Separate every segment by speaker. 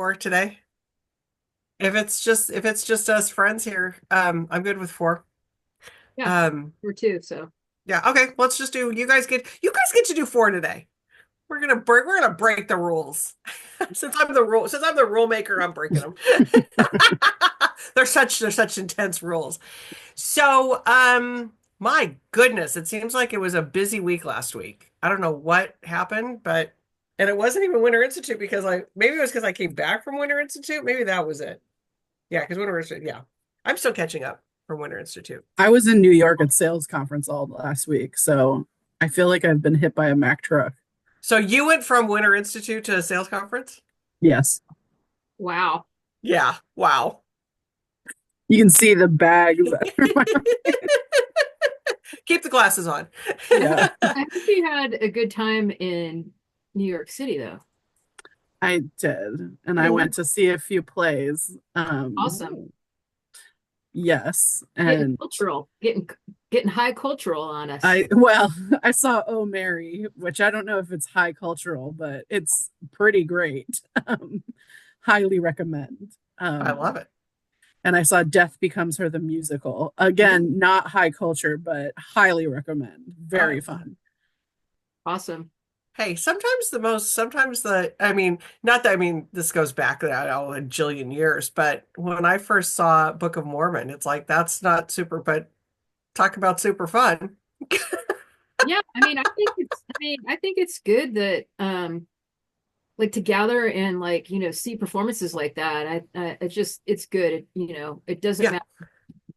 Speaker 1: 4 today? If it's just us friends here, I'm good with 4.
Speaker 2: Yeah,
Speaker 1: Um,
Speaker 2: or two. So
Speaker 1: yeah, okay, let's just do you guys get to do 4 today. We're gonna break the rules. Since I'm the rule maker, I'm breaking them. They're such intense rules. So, my goodness, it seems like it was a busy week last week. I don't know what happened, and it wasn't even Winter Institute because maybe it was because I came back from Winter Institute. Maybe that was it. Yeah, because Winter Institute, yeah. I'm still catching up from Winter Institute.
Speaker 3: I was in New York at sales conference all last week, so I feel like I've been hit by a Mack truck.
Speaker 1: So you went from Winter Institute to a sales conference?
Speaker 3: Yes.
Speaker 2: wow.
Speaker 1: Yeah. Wow.
Speaker 3: You can see the bags.
Speaker 1: Keep the glasses on.
Speaker 3: Yeah,
Speaker 2: I hope you had a good time in New York City, though.
Speaker 3: I did. And I
Speaker 2: Yeah,
Speaker 3: went to see a few plays.
Speaker 2: awesome.
Speaker 3: Yes.
Speaker 2: Getting
Speaker 3: And
Speaker 2: cultural, getting high cultural on us.
Speaker 3: well, I saw Oh Mary, which I don't know if it's high cultural, but it's pretty great. Um, Highly recommend.
Speaker 1: I love it.
Speaker 3: And I saw Death Becomes Her the musical. Again, not high culture, but highly recommend.
Speaker 1: Uh,
Speaker 3: Very fun.
Speaker 2: Awesome.
Speaker 1: Hey, I mean, not that, I mean, this goes back, a jillion years, but when I first saw Book of Mormon, it's like, that's not super, but talk about super fun.
Speaker 2: Yeah, I think it's good that like to gather and like, see performances like that. It's good. It doesn't
Speaker 1: Yeah,
Speaker 2: matter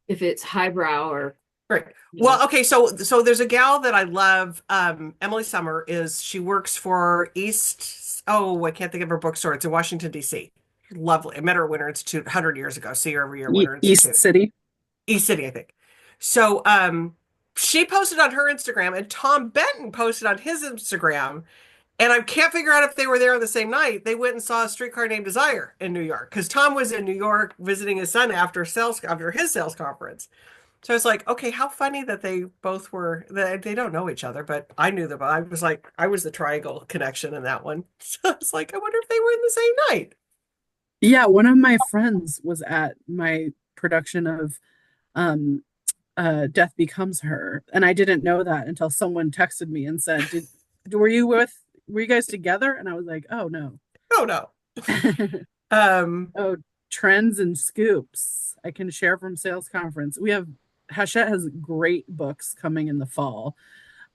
Speaker 2: if it's highbrow or,
Speaker 1: great.
Speaker 2: you know,
Speaker 1: Well, okay, so there's a gal that I love. Emily Summer she works for I can't think of her bookstore. It's in Washington, D.C. Lovely. I met her at Winter Institute 100 years ago. See her every year at Winter
Speaker 3: East
Speaker 1: Institute.
Speaker 3: City.
Speaker 1: East City, I think. So she posted on her Instagram and Tom Benton posted on his Instagram. And I can't figure out if they were there on the same night. They went and saw a streetcar named Desire in New York because Tom was in New York visiting his son after his sales conference. So I was like, okay, how funny that they both were. They don't know each other, but I knew them. I was like, I was the triangle connection in that one. So I was like, I wonder if they were in the same night.
Speaker 3: Yeah, one of my friends was at my production of um Death Becomes Her, and I didn't know that until someone texted me and said, "Did were you guys together?" And I was like, "Oh no."
Speaker 1: Oh no. Um,
Speaker 3: Oh, trends and scoops I can share from sales conference. We have Hachette has great books coming in the fall.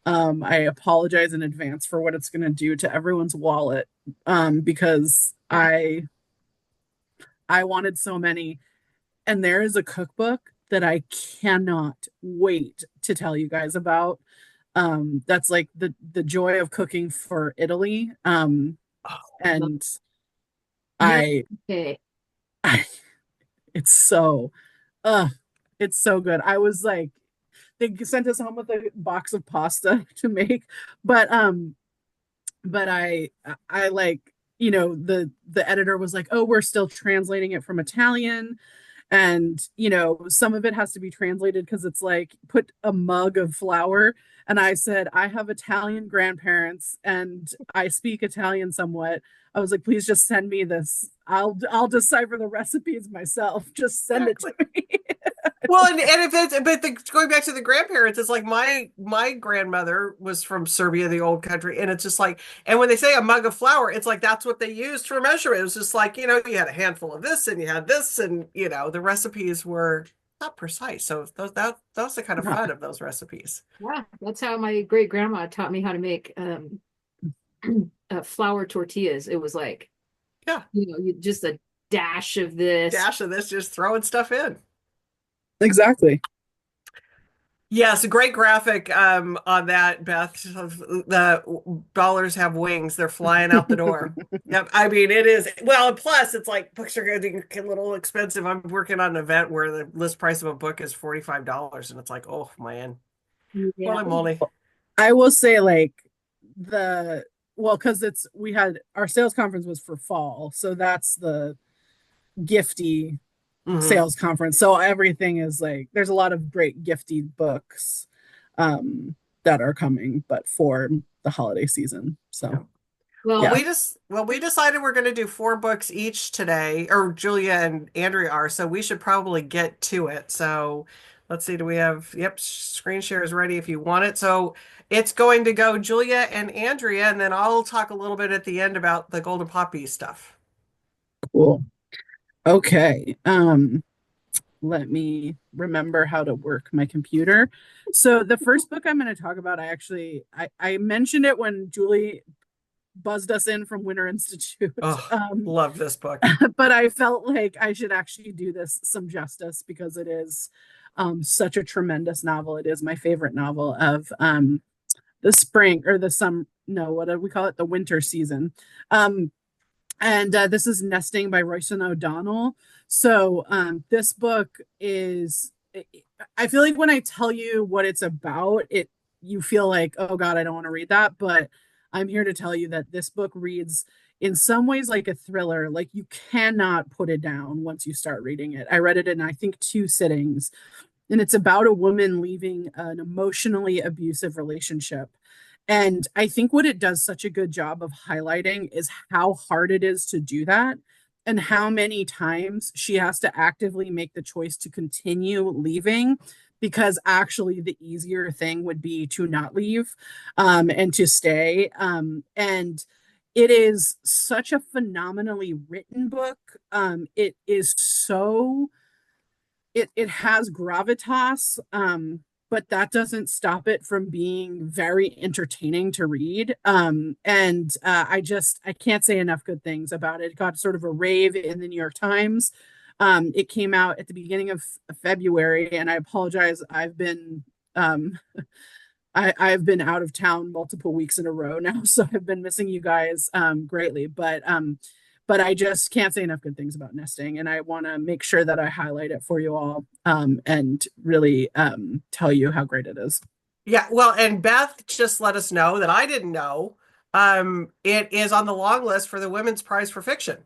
Speaker 3: I apologize in advance for what it's going to do to everyone's wallet, because
Speaker 2: yeah,
Speaker 3: I wanted so many, and there is a cookbook that I cannot wait to tell you guys about. That's like the joy of cooking for Italy.
Speaker 2: love-
Speaker 3: And
Speaker 2: no,
Speaker 3: I,
Speaker 2: okay.
Speaker 3: I it's so uh it's so good. I was like, they sent us home with a box of pasta to make, but I like, the editor was like, "Oh, we're still translating it from Italian." And some of it has to be translated because it's like put a mug of flour, and I said, "I have Italian grandparents and I speak Italian somewhat." I was like, "Please just send me this. I'll decipher the recipes myself. Just send it to
Speaker 1: exactly.
Speaker 3: me."
Speaker 1: Well, and if it's going back to the grandparents, it's like my grandmother was from Serbia, the old country, and it's just like, and when they say a mug of flour, it's like that's what they used for measurement. It was just like, you had a handful of this and you had this, and the recipes were not precise. So that was the kind of
Speaker 3: No.
Speaker 1: fun of those recipes.
Speaker 2: Yeah, that's how my great grandma taught me how to make flour tortillas. It was like,
Speaker 1: Yeah,
Speaker 2: just a dash of this.
Speaker 1: dash of this, just throwing stuff in.
Speaker 3: Exactly.
Speaker 1: Yes, a great graphic on that, Beth. The dollars have wings. They're flying out the door. Yep. I mean, it is. Well, and plus, it's like books are getting a little expensive. I'm working on an event where the list price of a book is $45, and it's like, oh man,
Speaker 2: Yeah.
Speaker 1: holy moly.
Speaker 3: I will say, like, the well, because it's we had our sales conference was for fall, so that's the gifty
Speaker 1: Hmm.
Speaker 3: sales conference. So everything is like there's a lot of great gifty books um that are coming, but for the holiday season.
Speaker 1: Yeah.
Speaker 3: So
Speaker 2: Well,
Speaker 3: Yeah.
Speaker 1: We decided we're going to do 4 books each today, or Julia and Andrea are, so we should probably get to it. So let's see, do we have, yep, screen share is ready if you want it. So it's going to go Julia and Andrea, and then I'll talk a little bit at the end about the Golden Poppy stuff.
Speaker 3: Cool. Okay. Let me remember how to work my computer. So the first book I'm going to talk about, I mentioned it when Julie buzzed us in from Winter Institute.
Speaker 1: Oh, love this book.
Speaker 3: But I felt like I should actually do this some justice because it is such a tremendous novel. It is my favorite novel of the spring or the summer. No, what do we call it? The winter season. And this is Nesting by Royson O'Donnell. So this book is, I feel like when I tell you what it's about, you feel like, oh God, I don't want to read that. But I'm here to tell you that this book reads in some ways like a thriller. Like you cannot put it down once you start reading it. I read it in, I think, 2 sittings. And it's about a woman leaving an emotionally abusive relationship. And I think what it does such a good job of highlighting is how hard it is to do that and how many times she has to actively make the choice to continue leaving because actually the easier thing would be to not leave and to stay. And it is such a phenomenally written book. It is so it has gravitas, but that doesn't stop it from being very entertaining to read. And I can't say enough good things about it. It got sort of a rave in the New York Times. It came out at the beginning of February, and I apologize. Um, I've been out of town multiple weeks in a row now, so I've been missing you guys greatly. But I just can't say enough good things about Nesting, and I want to make sure that I highlight it for you all and really tell you how great it is.
Speaker 1: Yeah, well, and Beth just let us know that I didn't know. It is on the long list for the Women's Prize for Fiction.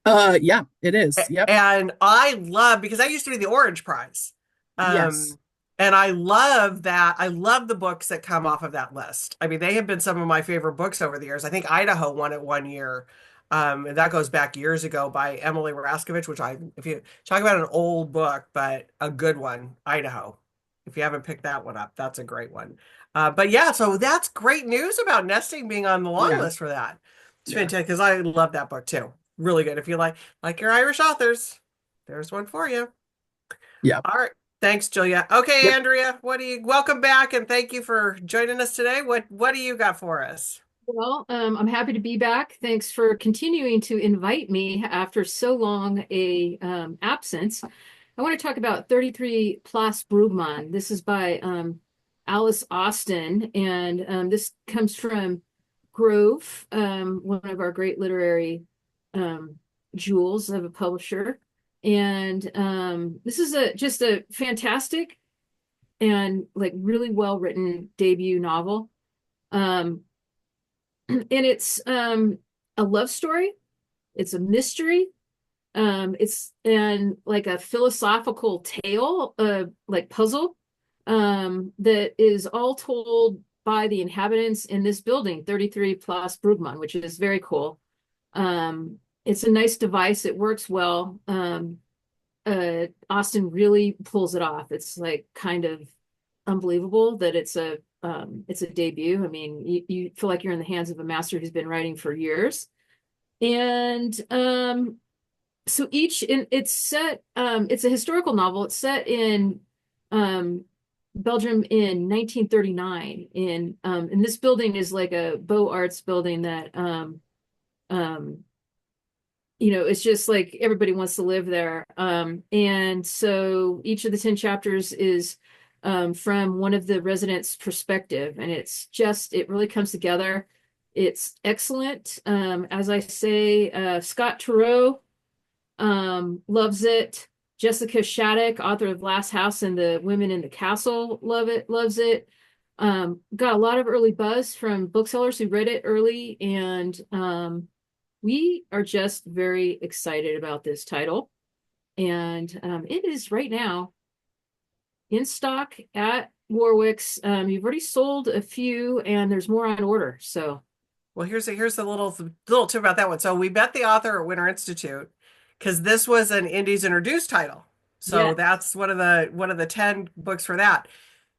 Speaker 3: Yeah, it is. Yep.
Speaker 1: And I love, because I used to be the Orange Prize.
Speaker 3: Yes.
Speaker 1: And I love that. I love the books that come off of that list. I mean, they have been some of my favorite books over the years. I think Idaho won it one year. And that goes back years ago by Emily Raskovich, which if you talk about an old book, but a good one, Idaho. If you haven't picked that one up, that's a great one. But yeah, so that's great news about Nesting being on the long
Speaker 3: Yeah.
Speaker 1: list for that. It's
Speaker 3: Yeah.
Speaker 1: fantastic because I love that book too. Really good. If you like your Irish authors, there's one for you.
Speaker 3: Yeah.
Speaker 1: All right. Thanks, Julia. Okay,
Speaker 3: Yep.
Speaker 1: Andrea, welcome back and thank you for joining us today. What do you got for us?
Speaker 2: well, I'm happy to be back. Thanks for continuing to invite me after so long a absence. I want to talk about 33 Place Brugmann. This is by Alice Austen, and this comes from Grove, one of our great literary jewels of a publisher. And this is just a fantastic and like really well written debut novel. Um, and it's a love story. It's a mystery. It's and like a philosophical tale, like puzzle, that is all told by the inhabitants in this building, 33 Place Brugmann, which is very cool. It's a nice device. It works well. Austen really pulls it off. It's like kind of unbelievable that it's a debut. I mean, you feel like you're in the hands of a master who's been writing for years. And so it's set it's a historical novel. It's set in Belgium in 1939 and this building is like a Beaux Arts building that it's just like everybody wants to live there. And so each of the 10 chapters is from one of the residents' perspective, and it really comes together. It's excellent. As I say, Scott Turow loves it. Jessica Shattuck, author of Last House and The Women in the Castle, loves it. Got a lot of early buzz from booksellers who read it early, and we are just very excited about this title. And it is right now in stock at Warwick's. You've already sold a few, and there's more on order. So
Speaker 1: Well, here's the little tip about that one. So we met the author at Winter Institute because this was an Indies Introduced title.
Speaker 2: Yeah.
Speaker 1: So that's one of the 10 books for that.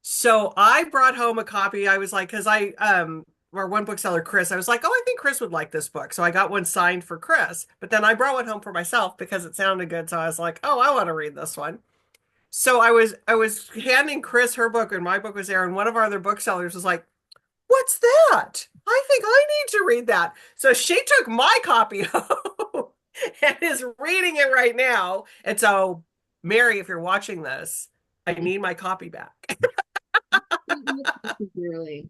Speaker 1: So I brought home a copy. I was like, because our one bookseller, Chris, I was like, oh, I think Chris would like this book. So I got one signed for Chris. But then I brought one home for myself because it sounded good. So I was like, oh, I want to read this one. So I was handing Chris her book and my book was there, and one of our other booksellers was like, "What's that? I think I need to read that." So she took my copy home and is reading it right now. And so, Mary, if you're watching this, I need my copy back.
Speaker 2: Really,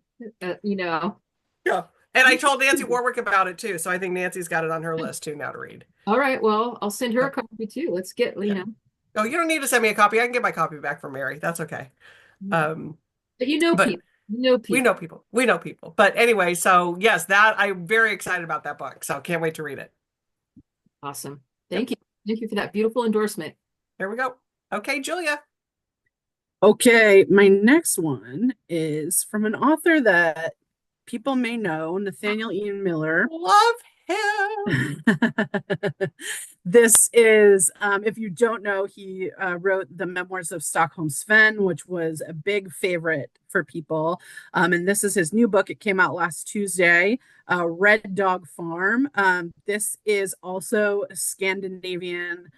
Speaker 2: you know.
Speaker 1: Yeah. And I told Nancy Warwick about it too. So I think Nancy's got it on her list too now to read.
Speaker 2: All right, well, I'll send her a copy too. Let's get, you
Speaker 1: Yeah.
Speaker 2: know.
Speaker 1: Oh, you don't need to send me a copy. I can get my copy back from Mary. That's okay. Um,
Speaker 2: But you know
Speaker 1: but
Speaker 2: people. You know
Speaker 1: we
Speaker 2: people.
Speaker 1: know people. We know people. But anyway, so yes, that I'm very excited about that book. So can't wait to read it.
Speaker 2: Awesome.
Speaker 1: Yep.
Speaker 2: Thank you. Thank you for that beautiful endorsement.
Speaker 1: There we go. Okay, Julia.
Speaker 3: Okay, my next one is from an author that people may know, Nathaniel Ian Miller.
Speaker 1: Love him.
Speaker 3: This is, if you don't know, he wrote the Memoirs of Stockholm Sven, which was a big favorite for people. And this is his new book. It came out last Tuesday, Red Dog Farm. This is also a Scandinavian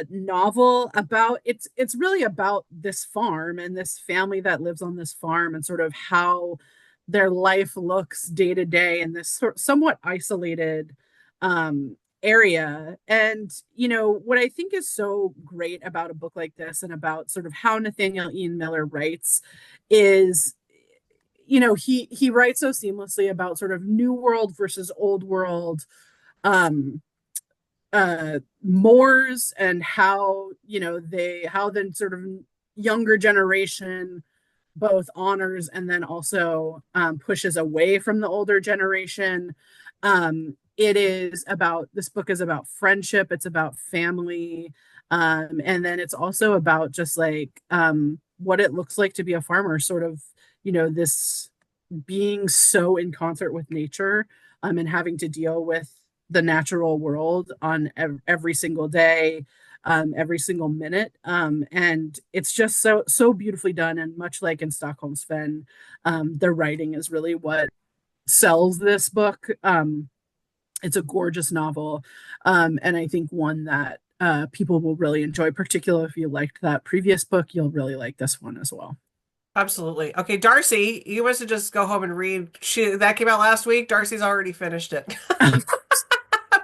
Speaker 3: novel about it's really about this farm and this family that lives on this farm and sort of how their life looks day to day in this somewhat isolated area. And what I think is so great about a book like this and about sort of how Nathaniel Ian Miller writes is he writes so seamlessly about sort of new world versus old world moors, and how the sort of younger generation both honors and then also pushes away from the older generation. This book is about friendship, it's about family, and then it's also about just like what it looks like to be a farmer, sort of this being so in concert with nature, and having to deal with the natural world on every single day, every single minute. And it's just so beautifully done. And much like in Stockholm Sven, the writing is really what sells this book. It's a gorgeous novel. And I think one that people will really enjoy, particularly if you liked that previous book, you'll really like this one as well.
Speaker 1: Absolutely. Okay, Darcy, you must have just go home and read. That came out last week. Darcy's already finished it. Of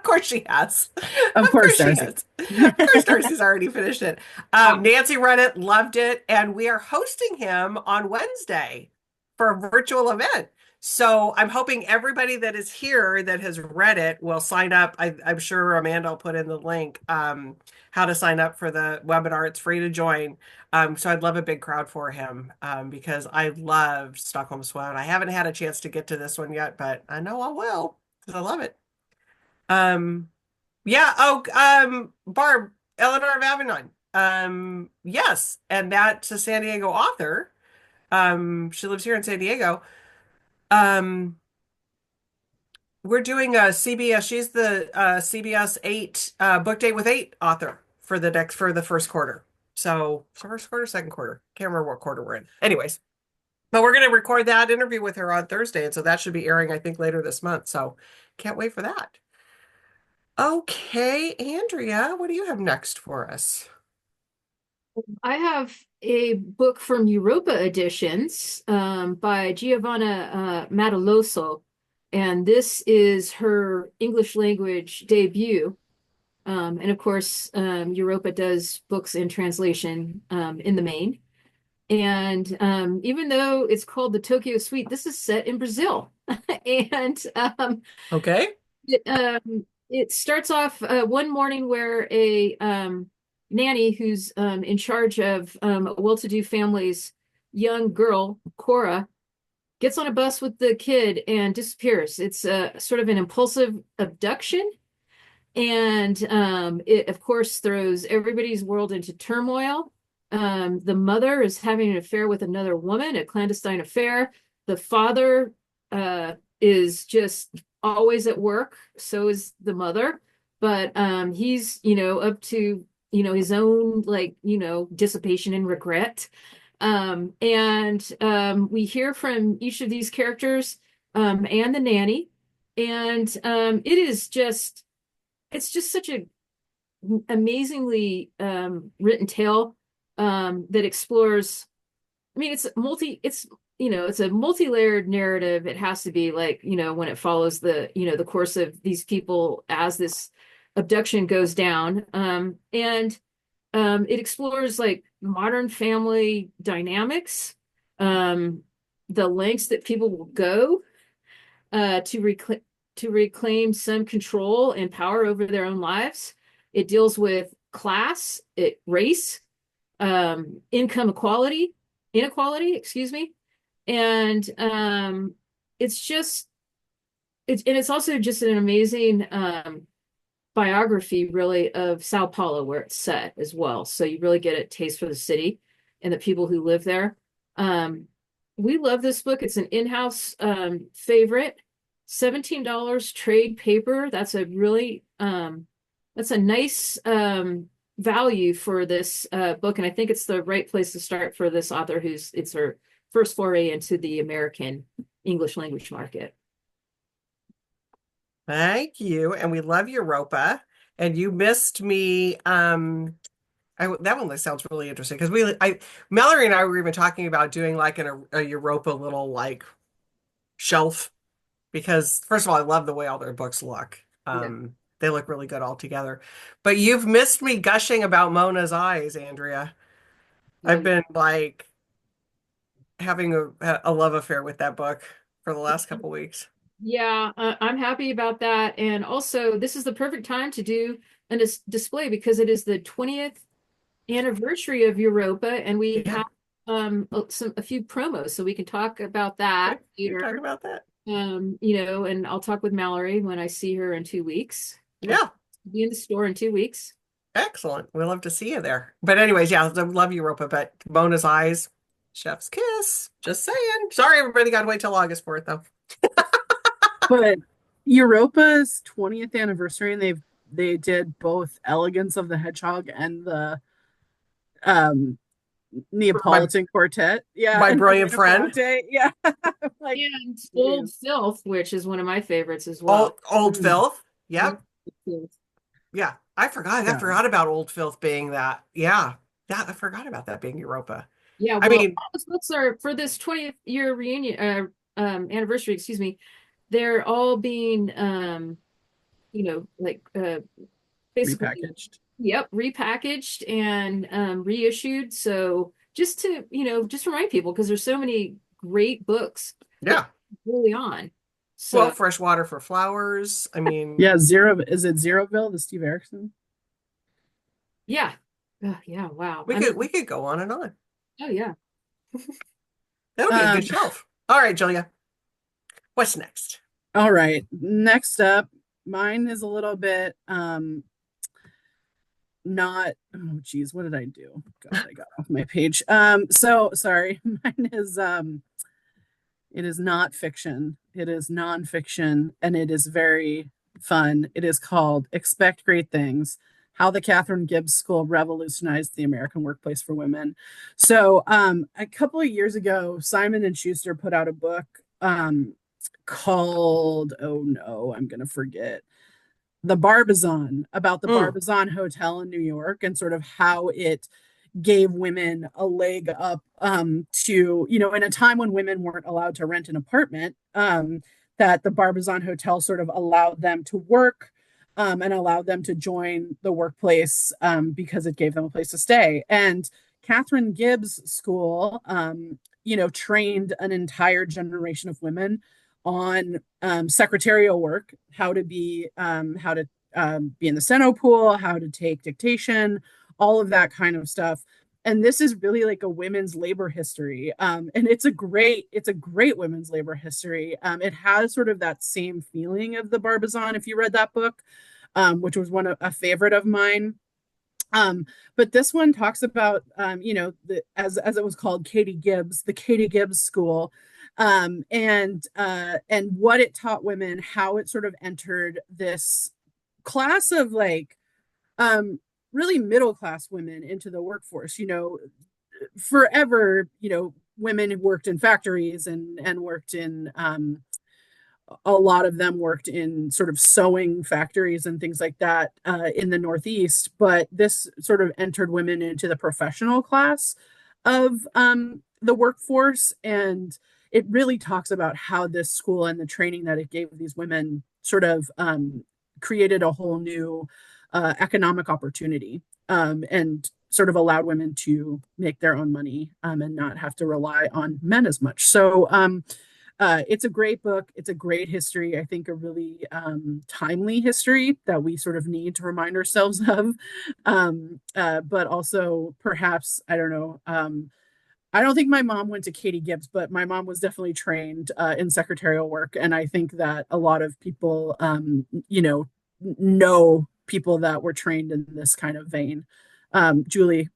Speaker 1: course she has.
Speaker 3: Of course,
Speaker 1: she
Speaker 3: Darcy.
Speaker 1: has. Of course, Darcy's already finished it. Nancy read it, loved it, and we are hosting him on Wednesday for a virtual event. So I'm hoping everybody that is here that has read it will sign up. I'm sure Amanda will put in the link how to sign up for the webinar. It's free to join. So I'd love a big crowd for him because I love Stockholm Swan. I haven't had a chance to get to this one yet, but I know I will because I love it. Yeah. Oh, Barb, Eleanor of Avalon. Yes, and that's a San Diego author. She lives here in San Diego. We're doing a CBS. She's the CBS 8 Book Date with 8 author for the first quarter. So first quarter, second quarter. Can't remember what quarter we're in. Anyways, but we're going to record that interview with her on Thursday, and so that should be airing, I think, later this month. So can't wait for that. Okay, Andrea, what do you have next for us?
Speaker 2: I have a book from Europa Editions by Giovanna Mataloso, and this is her English language debut. And of course, Europa does books in translation in the main. And even though it's called the Tokyo Suite, this is set in Brazil. And
Speaker 1: Okay.
Speaker 2: it starts off one morning where a nanny who's in charge of a well-to-do family's young girl, Cora, gets on a bus with the kid and disappears. It's sort of an impulsive abduction. And it, of course, throws everybody's world into turmoil. The mother is having an affair with another woman, a clandestine affair. The father is just always at work. So is the mother, but he's, up to, his own like, dissipation and regret. And we hear from each of these characters, and the nanny, and it's just such a amazingly written tale that explores. I mean, it's a multi-layered narrative. It has to be like, when it follows the course of these people as this abduction goes down. And it explores like modern family dynamics, the lengths that people will go to reclaim some control and power over their own lives. It deals with class, race, income inequality, excuse me. And it's also just an amazing biography, really, of Sao Paulo, where it's set as well. So you really get a taste for the city and the people who live there. We love this book. It's an in-house favorite. $17 trade paper. That's a really that's a nice value for this book, and I think it's the right place to start for this author it's her first foray into the American English language market.
Speaker 1: Thank you. And we love Europa. And you missed me. That one sounds really interesting because Mallory and I were even talking about doing like a Europa little like shelf because first of all, I love the way all their books look. They look really good all together. But you've missed me gushing about Mona's Eyes, Andrea. I've been like having a love affair with that book for the last couple weeks.
Speaker 2: Yeah, I'm happy about that. And also, this is the perfect time to do a display because it is the 20th anniversary of Europa, and we have a few promos, so we can talk about that later.
Speaker 1: Talk about that.
Speaker 2: And I'll talk with Mallory when I see her in 2 weeks.
Speaker 1: Yeah.
Speaker 2: I'll be in the store in 2 weeks.
Speaker 1: Excellent. We'll love to see you there. But anyways, yeah, I love Europa, but Mona's Eyes, chef's kiss. Just saying. Sorry, everybody got to wait till August for it, though.
Speaker 3: But Europa's 20th anniversary, and they did both Elegance of the Hedgehog and the Neapolitan Quartet. Yeah.
Speaker 1: My Brilliant Friend.
Speaker 3: Yeah.
Speaker 2: Like, and Old Filth, which is one of my favorites as well.
Speaker 1: Old Filth. Yep.
Speaker 2: Yeah.
Speaker 1: Yeah. I forgot about Old Filth being that. Yeah. Yeah, I forgot about that being Europa.
Speaker 2: Yeah, well, I mean, all those books are for this 20th year reunion anniversary, excuse me. They're all being basically
Speaker 3: repackaged.
Speaker 2: Yep, repackaged and reissued. So just to, just remind people, because there's so many great books.
Speaker 1: Yeah.
Speaker 2: Early on.
Speaker 1: So, well, Fresh Water for Flowers. I mean,
Speaker 3: yeah, is it Zeroville, the Steve Erickson?
Speaker 2: Yeah. Yeah, wow.
Speaker 1: We could go on and on.
Speaker 2: Oh yeah.
Speaker 1: That'll be a good shelf. All right, Julia. What's next?
Speaker 3: All right. Next up, mine is a little bit not what did I do? God, I got off my page. So sorry. Mine is it is not fiction. It is nonfiction, and it is very fun. It is called Expect Great Things: How the Katharine Gibbs School Revolutionized the American Workplace for Women. So a couple of years ago, Simon & Schuster put out a book called, oh no, I'm going to forget, The Barbizon, about the Barbizon Hotel in New York and sort of how it gave women a leg up to, in a time when women weren't allowed to rent an apartment, that the Barbizon Hotel sort of allowed them to work and allowed them to join the workplace because it gave them a place to stay. And Katharine Gibbs School, trained an entire generation of women on secretarial work, how to be in the steno pool, how to take dictation, all of that kind of stuff. And this is really like a women's labor history. And it's a great women's labor history. It has sort of that same feeling of the Barbizon, if you read that book, which was a favorite of mine. But this one talks about, as it was called, Katie Gibbs, the Katie Gibbs School, And what it taught women, how it sort of entered this class of like really middle class women into the workforce. Forever, women worked in factories and worked in a lot of them worked in sort of sewing factories and things like that in the Northeast. But this sort of entered women into the professional class of the workforce. And it really talks about how this school and the training that it gave these women sort of created a whole new economic opportunity and sort of allowed women to make their own money and not have to rely on men as much. So it's a great book. It's a great history. I think a really timely history that we sort of need to remind ourselves of. But also, perhaps, I don't know. I don't think my mom went to Katie Gibbs, but my mom was definitely trained in secretarial work. And I think that a lot of people, know people that were trained in this kind of vein. Julie,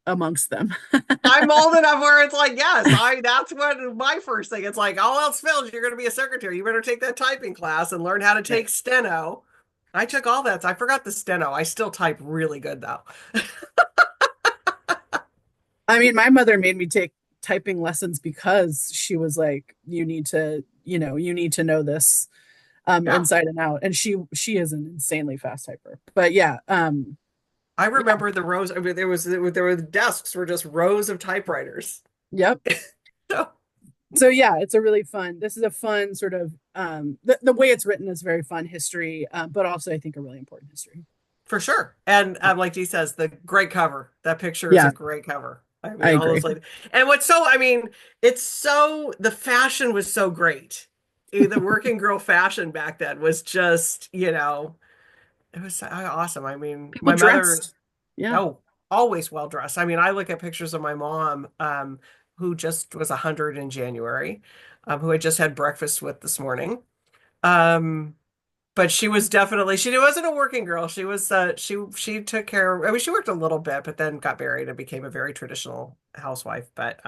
Speaker 3: amongst them.
Speaker 1: I'm old enough where it's like, yes, that's what my first thing. It's like, all else fails, you're going to be a secretary. You better take that typing class and learn how to take steno. I took all that. I forgot the steno. I still type really good though.
Speaker 3: I mean, my mother made me take typing lessons because she was like, you need to know this
Speaker 1: Yeah.
Speaker 3: inside and out. And she is an insanely fast typer. But yeah,
Speaker 1: I remember the rows. I mean, there were desks were just rows of typewriters.
Speaker 3: yep.
Speaker 1: So
Speaker 3: So yeah, it's a really fun. This is a fun sort of the way it's written is very fun history, but also I think a really important history.
Speaker 1: for sure. And like Dee says, the great cover. That picture is
Speaker 3: Yeah,
Speaker 1: a great cover. I
Speaker 3: I
Speaker 1: mean, all
Speaker 3: agree.
Speaker 1: those like, and I mean, the fashion was so great. The working girl fashion back then was just, it was awesome. I mean,
Speaker 3: People
Speaker 1: my mother,
Speaker 3: dressed. Yeah.
Speaker 1: oh, always well dressed. I mean, I look at pictures of my mom, who just was 100 in January, who I just had breakfast with this morning. Um, but she wasn't a working girl. She was she took care I mean, she worked a little bit, but then got married and became a very traditional housewife. But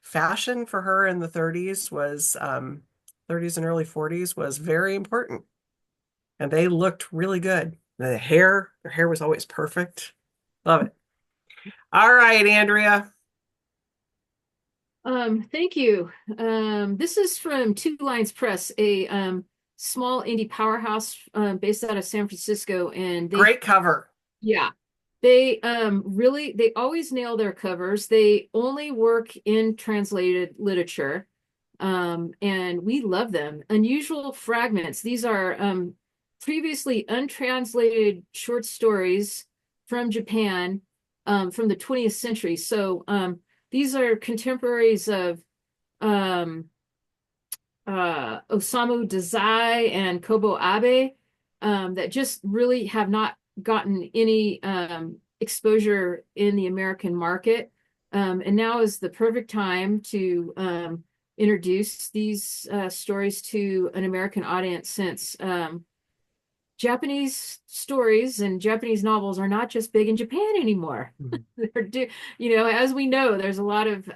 Speaker 1: fashion for her in the 30s and early 40s was very important. And they looked really good. Their hair was always perfect. Love it. All right, Andrea.
Speaker 2: Thank you. This is from Two Lions Press, a small indie powerhouse based out of San Francisco, and
Speaker 1: Great cover.
Speaker 2: yeah, they always nail their covers. They only work in translated literature, and we love them. Unusual Fragments. These are previously untranslated short stories from Japan from the 20th century. So these are contemporaries of um, Osamu Dazai and Kobo Abe that just really have not gotten any exposure in the American market. And now is the perfect time to introduce these stories to an American audience since Japanese stories and Japanese novels are not just big in Japan anymore. As we know, there's a lot of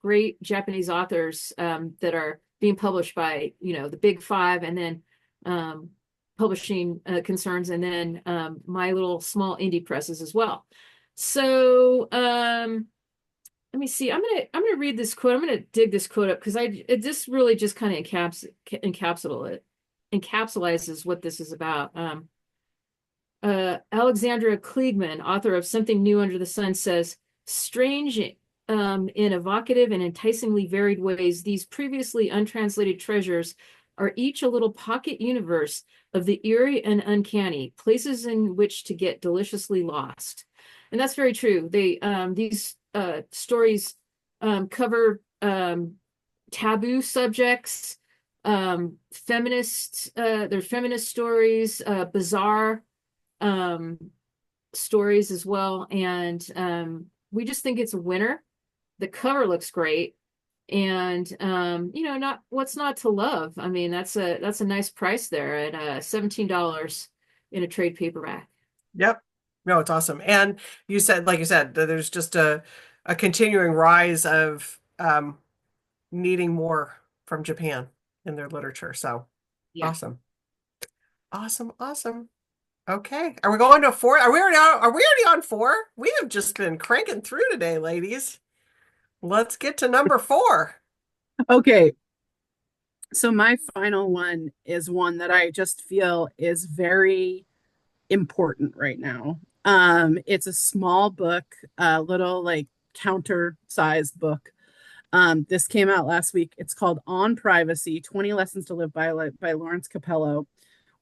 Speaker 2: great Japanese authors that are being published by, the big five, and then publishing concerns, and then my little small indie presses as well. So let me see. I'm gonna read this quote. I'm gonna dig this quote up because this really just kind of encapsulates what this is about. Alexandra Kliegman, author of Something New Under the Sun, says, strange in evocative and enticingly varied ways, these previously untranslated treasures are each a little pocket universe of the eerie and uncanny, places in which to get deliciously lost. And that's very true. These stories cover taboo subjects, they're feminist stories, bizarre stories as well. And we just think it's a winner. The cover looks great. And not what's not to love. I mean, that's a nice price there at $17 in a trade paperback.
Speaker 1: Yep. No, it's awesome. And like you said, that there's just a continuing rise of needing more from Japan in their literature. So
Speaker 2: Yeah.
Speaker 1: awesome. Awesome. Awesome. Okay. Are we going to four? Are we already on four? We have just been cranking through today, ladies. Let's get to number four.
Speaker 3: Okay. So my final one is one that I just feel is very important right now. It's a small book, a little like counter-sized book. This came out last week. It's called On Privacy: 20 Lessons to Live by Lawrence Capello.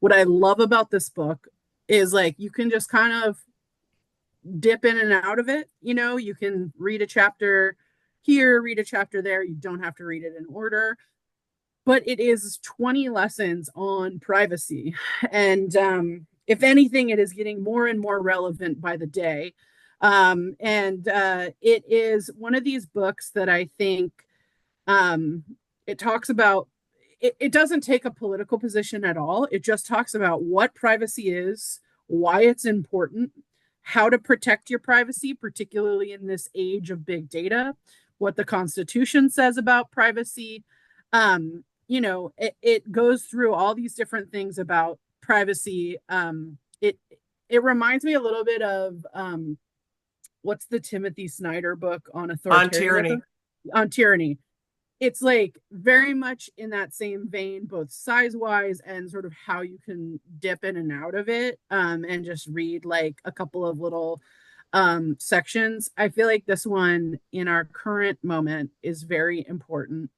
Speaker 3: What I love about this book is like you can just kind of dip in and out of it. You know, you can read a chapter here, read a chapter there. You don't have to read it in order, but it is 20 lessons on privacy. And if anything, it is getting more and more relevant by the day. It is one of these books that I think it talks about, it doesn't take a political position at all. It just talks about what privacy is, why it's important, how to protect your privacy, particularly in this age of big data, what the Constitution says about privacy. It goes through all these different things about privacy. It reminds me a little bit of what's the Timothy Snyder book on
Speaker 1: On tyranny.
Speaker 3: On tyranny. It's like very much in that same vein, both size wise and sort of how you can dip in and out of it, and just read like a couple of little sections. I feel like this one in our current moment is very important.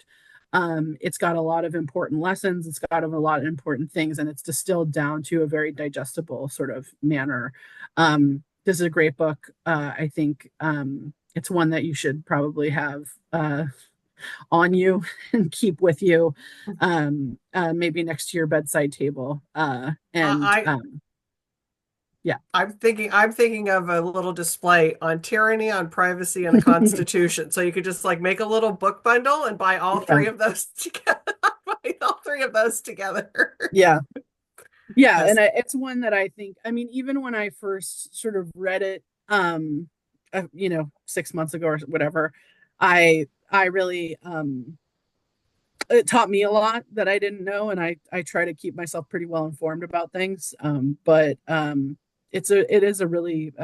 Speaker 3: It's got a lot of important lessons. It's got a lot of important things, and it's distilled down to a very digestible sort of manner. This is a great book. I think it's one that you should probably have on you and keep with you, maybe next to your bedside table. Yeah.
Speaker 1: I'm thinking of a little display on tyranny, on privacy, and the Constitution. So you could just like make a little book bundle and buy all three of those together. Buy all three of those together.
Speaker 3: Yeah. Yeah.
Speaker 1: Yes.
Speaker 3: And it's one that I think, I mean, even when I first sort of read it, 6 months ago or whatever, I really, it taught me a lot that I didn't know. And I try to keep myself pretty well informed about things. It is a really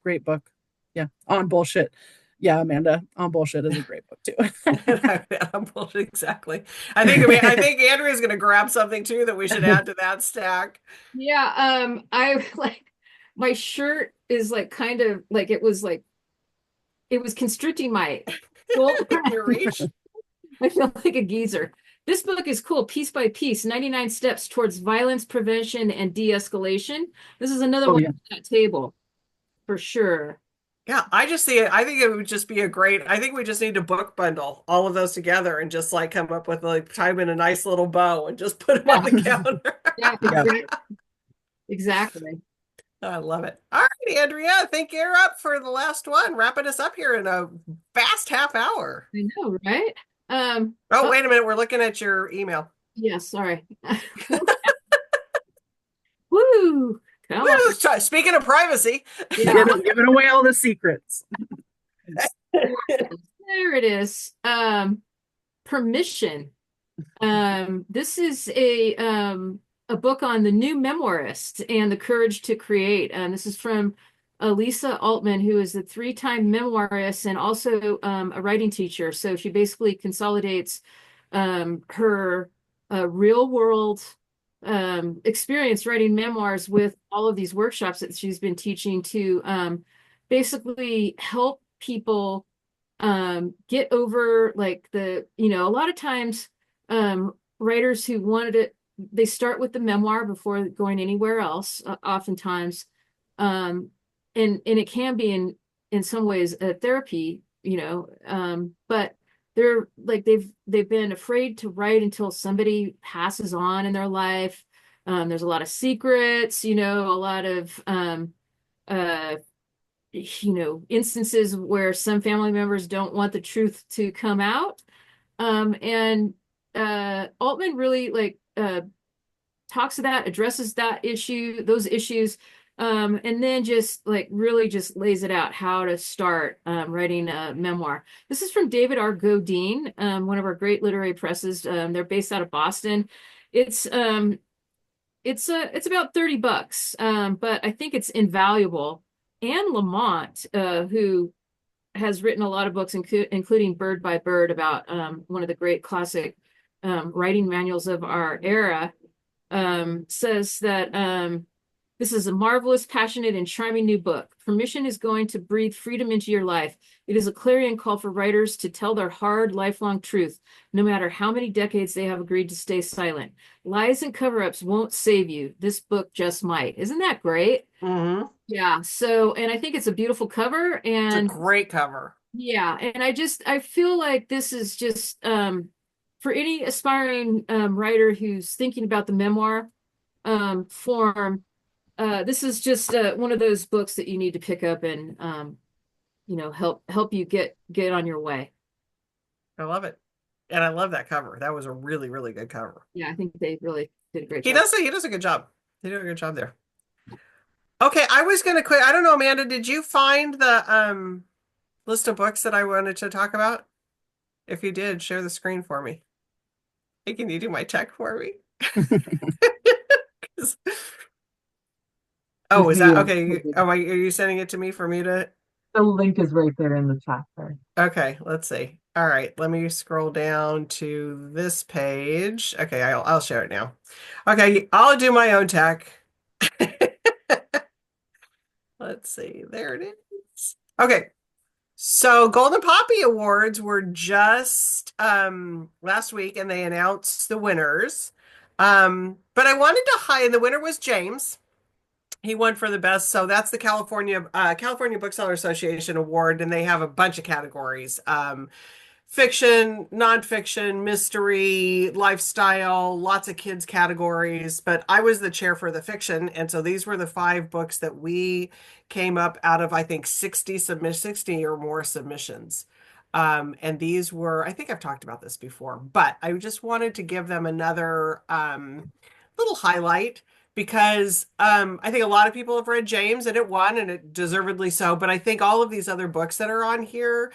Speaker 3: great book. Yeah. On Bullshit. Yeah, Amanda, On Bullshit is a great book too.
Speaker 1: Exactly. I think Andrea's going to grab something too that we should add to that stack.
Speaker 2: Yeah, I like my shirt is like kind of like it was constricting my
Speaker 1: Your reach.
Speaker 2: I feel like a geezer. This book is cool. Piece by Piece, 99 Steps Towards Violence Prevention and De-Escalation. This is another one on that table for sure.
Speaker 1: Yeah, I just see it. I think it would just be I think we just need to book bundle all of those together and just like come up with like tie them in a nice little bow and just put them on the counter.
Speaker 2: Yeah, exactly.
Speaker 1: I love it. All right, Andrea, I think you're up for the last one, wrapping us up here in a fast half hour.
Speaker 2: I know, right?
Speaker 1: Oh, wait a minute. We're looking at your email.
Speaker 2: Yeah, sorry. Woo! Come on.
Speaker 1: Speaking of privacy.
Speaker 2: Yeah.
Speaker 3: Giving away all the secrets.
Speaker 2: There it is. Permission. This is a book on the new memoirist and the courage to create. This is from Lisa Altman, who is a 3-time memoirist and also a writing teacher. So she basically consolidates her real world experience writing memoirs with all of these workshops that she's been teaching to basically help people get over like a lot of times writers who wanted it, they start with the memoir before going anywhere else, oftentimes. And it can be in some ways a therapy, but they're like they've been afraid to write until somebody passes on in their life. There's a lot of secrets, a lot of instances where some family members don't want the truth to come out. And Altman really talks to that, addresses those issues And then just like really just lays it out how to start writing a memoir. This is from David R. Godine, one of our great literary presses. They're based out of Boston. It's it's about $30, but I think it's invaluable. Anne Lamott, who has written a lot of books, including Bird by Bird, about one of the great classic writing manuals of our era, says that this is a marvelous, passionate, and charming new book. Permission is going to breathe freedom into your life. It is a clarion call for writers to tell their hard, lifelong truth, no matter how many decades they have agreed to stay silent. Lies and cover-ups won't save you. This book just might. Isn't that great?
Speaker 1: Mm-hmm.
Speaker 2: Yeah. So, and I think it's a beautiful cover,
Speaker 1: It's a
Speaker 2: and
Speaker 1: great cover.
Speaker 2: yeah, and I feel like this is just for any aspiring writer who's thinking about the memoir form. This is just one of those books that you need to pick up and help you get on your way.
Speaker 1: I love it. And I love that cover. That was a really, really good cover.
Speaker 2: Yeah, I think they really did a great
Speaker 1: He
Speaker 2: job.
Speaker 1: does a good job. He did a good job there. Okay, I was gonna quit. I don't know, Amanda, did you find the list of books that I wanted to talk about? If you did, share the screen for me. Hey, can you do my check for me? 'Cause- Oh, is that okay? Are you sending it to me for me to?
Speaker 4: The link is right there in the chat there.
Speaker 1: Okay, let's see. All right, let me scroll down to this page. Okay, I'll share it now. Okay, I'll do my own tech. Let's see. There it is. Okay. So Golden Poppy Awards were just last week and they announced the winners. But I wanted to highlight, and the winner was James. He won for the best. So that's the California Bookseller Association Award, and they have a bunch of categories. Fiction, nonfiction, mystery, lifestyle, lots of kids categories. But I was the chair for the fiction, and so these were the 5 books that we came up out of, I think, 60 or more submissions. And these were, I think I've talked about this before, but I just wanted to give them another little highlight because I think a lot of people have read James and it won, and it deservedly so. But I think all of these other books that are on here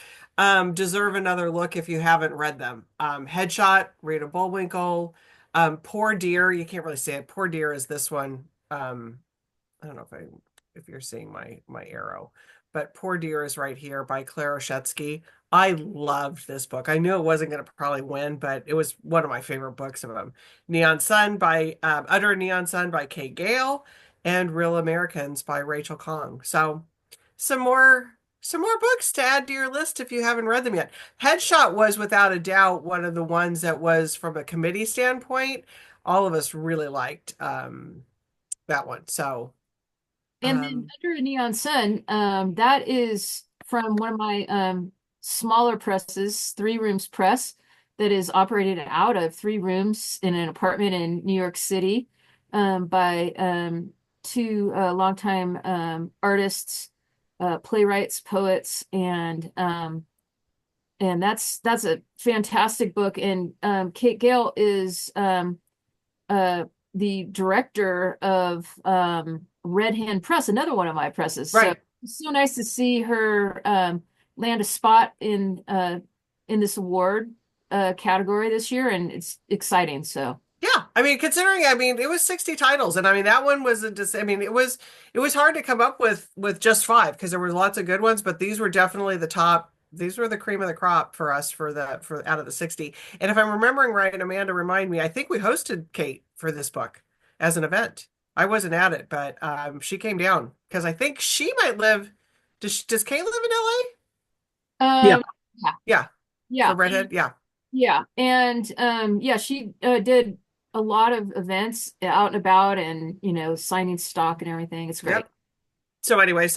Speaker 1: deserve another look if you haven't read them. Headshot, Rita Bullwinkle, Poor Dear. You can't really say it. Poor Dear is this one. I don't know if you're seeing my arrow, but Poor Dear is right here by Claire Oshetsky. I loved this book. I knew it wasn't going to probably win, but it was one of my favorite books of them. Neon Sun by Under a Neon Sun by Kate Gale, and Real Americans by Rachel Kong. So some more books to add to your list if you haven't read them yet. Headshot was without a doubt one of the ones that was, from a committee standpoint, all of us really liked that one. So
Speaker 2: And then Under a Neon Sun, that is from one of my smaller presses, Three Rooms Press, that is operated out of 3 rooms in an apartment in New York City by 2 longtime artists, playwrights, poets, and that's a fantastic book. And Kate Gale is the director of Red Hand Press, another one of my presses.
Speaker 1: right.
Speaker 2: So it's so nice to see her land a spot in this award category this year, and it's exciting. So
Speaker 1: Yeah, I mean, considering, I mean, it was 60 titles, and I mean that one was I mean, it was hard to come up with just 5 because there were lots of good ones, but these were definitely the top. These were the cream of the crop for us for out of the 60. And if I'm remembering right, and Amanda, remind me, I think we hosted Kate for this book as an event. I wasn't at it, but she came down because I think she might live. Does Kate live in LA?
Speaker 3: Yeah.
Speaker 1: Yeah,
Speaker 2: yeah,
Speaker 1: for Redhead. Yeah.
Speaker 2: yeah, and yeah, she did a lot of events out and about, and signing stock and everything. It's great.
Speaker 1: Yep. So anyway,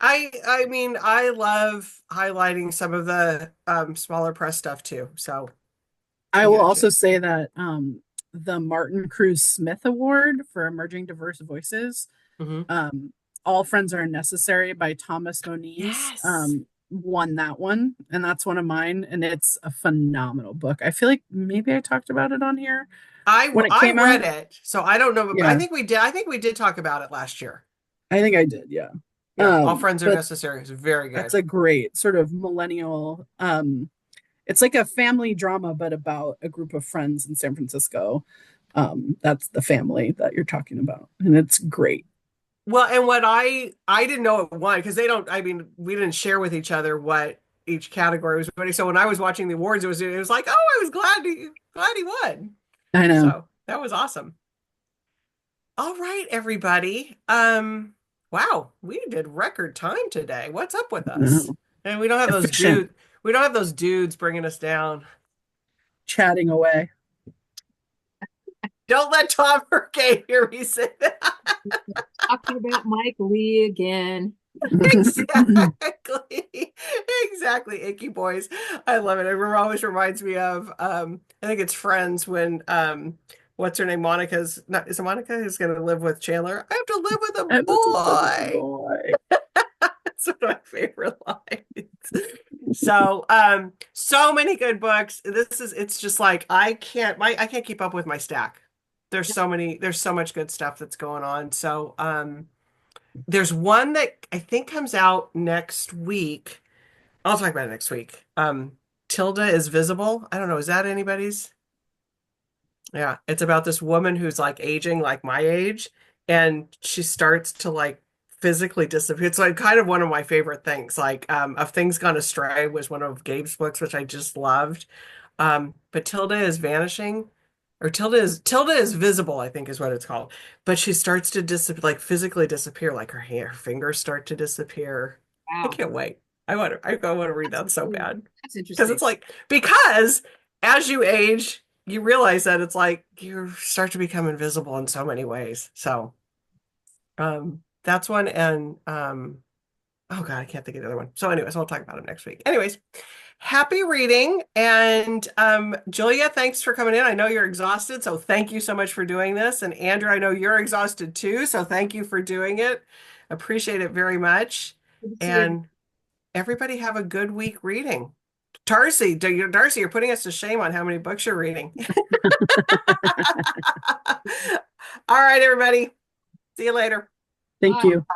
Speaker 1: I mean, I love highlighting some of the smaller press stuff too. So
Speaker 3: I will
Speaker 1: gotcha.
Speaker 3: also say that the Martin Cruz Smith Award for Emerging Diverse Voices,
Speaker 1: Mhm.
Speaker 3: All Friends Are Necessary by Thomas Moniz,
Speaker 1: Yes.
Speaker 3: won that one, and that's one of mine, and it's a phenomenal book. I feel like maybe I talked about it on here when it
Speaker 1: I
Speaker 3: came
Speaker 1: read
Speaker 3: out.
Speaker 1: it, so I don't know, but
Speaker 3: Yeah.
Speaker 1: I think we did. I think we did talk about it last year.
Speaker 3: I think I did, yeah.
Speaker 1: Yeah, All Friends Are
Speaker 3: But
Speaker 1: Necessary is very
Speaker 3: that's
Speaker 1: good.
Speaker 3: a great sort of millennial, it's like a family drama, but about a group of friends in San Francisco. That's the family that you're talking about, and it's great.
Speaker 1: Well, and what I didn't know it won because they don't. I mean, we didn't share with each other what each category was winning. So when I was watching the awards, it was like, oh, I was glad he won.
Speaker 3: I know.
Speaker 1: So that was awesome. All right, everybody. Wow, we did record time today. What's up with us?
Speaker 3: No.
Speaker 1: And we don't have those
Speaker 3: Efficient,
Speaker 1: dudes. We don't have those dudes bringing us down.
Speaker 3: chatting away.
Speaker 1: Don't let Tom Hurricane hear me say that.
Speaker 2: Talking about Mike Lee again.
Speaker 1: Exactly. Exactly. Icky boys. I love it. It always reminds me of I think it's Friends when what's her name? Monica's not is it Monica who's gonna live with Chandler? I have to live with a
Speaker 3: I was just like,
Speaker 1: boy.
Speaker 3: boy.
Speaker 1: That's one of my favorite lines. So so many good books. It's just like I can't keep up with my stack. There's so much good stuff that's going on. So there's one that I think comes out next week. I'll talk about it next week. Tilda is Visible. I don't know. Is that anybody's? Yeah, it's about this woman who's like aging like my age, and she starts to like physically disappear. It's like kind of one of my favorite things. Like Of Things Gone Astray was one of Gabe's books, which I just loved. But Tilda is vanishing, or Tilda is visible, I think is what it's called. But she starts to disappear, like physically disappear, like her fingers start to disappear. I
Speaker 2: Wow.
Speaker 1: can't wait. I want to read that so bad
Speaker 2: That's
Speaker 1: because
Speaker 2: interesting.
Speaker 1: it's like because as you age, you realize that it's like you start to become invisible in so many ways. So that's one, and oh God, I can't think of the other one. So anyways, I'll talk about them next week. Anyways, happy reading. And Julia, thanks for coming in. I know you're exhausted, so thank you so much for doing this. And Andrew, I know you're exhausted too, so thank you for doing it. Appreciate it very much.
Speaker 2: Good to see you.
Speaker 1: And everybody have a good week reading. Darcy, you're putting us to shame on how many books you're reading. All right, everybody. See you later.
Speaker 3: Thank
Speaker 2: Bye.
Speaker 3: you.